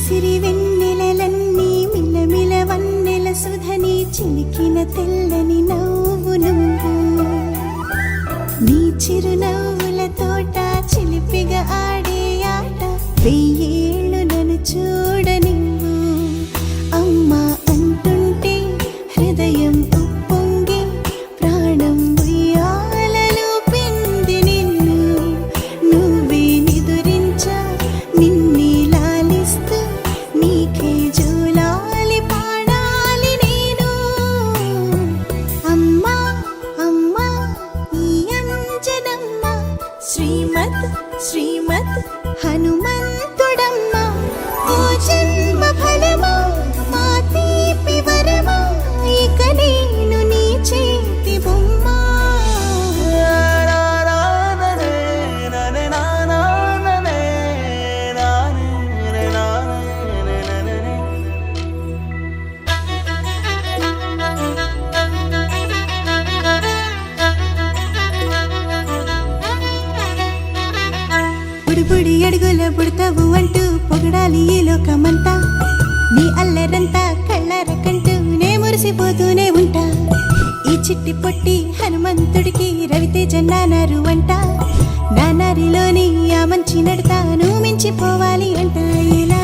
సిరి వెన్నెలలన్నీ మిలమిల వన్నెల సుధని చిలికిన తెల్లని నవ్వు నువ్వు నీ చిరునవ్వుల తోట చిలిపిగా ఆడే ఆట వెయ్యేళ్ళు నన్ను చూడనివ్వు అమ్మా అంటుంటే హృదయం ఉప్పొంగి ప్రాణం ఉయ్యాలలో పిండి నిన్ను నువ్వే నిదురించా నిన్నే లాలిస్తూ నీకే జోలాలి పాడాలి నేను అమ్మా అమ్మా ఈ అంజనమ్మ శ్రీమత్ శ్రీమత్ హనుమంతుడమ్మ ఓ జన్మ ఫలమా మా తీపి వరమా ఇక నేను నీ చేతి బొమ్మ బుడిబుడి అడుగుల బుడతావు అంటూ పొగడాలి ఈ లోకమంతా నీ అల్లరంతా కళ్ళారకంటూ నే మురిసిపోతూనే ఉంటా ఈ చిట్టి పొట్టి హనుమంతుడికి రవితేజ నానారు అంట నానారిలోని ఆ మంచి నడతా నువ్వు మించిపోవాలి అంట ఇలా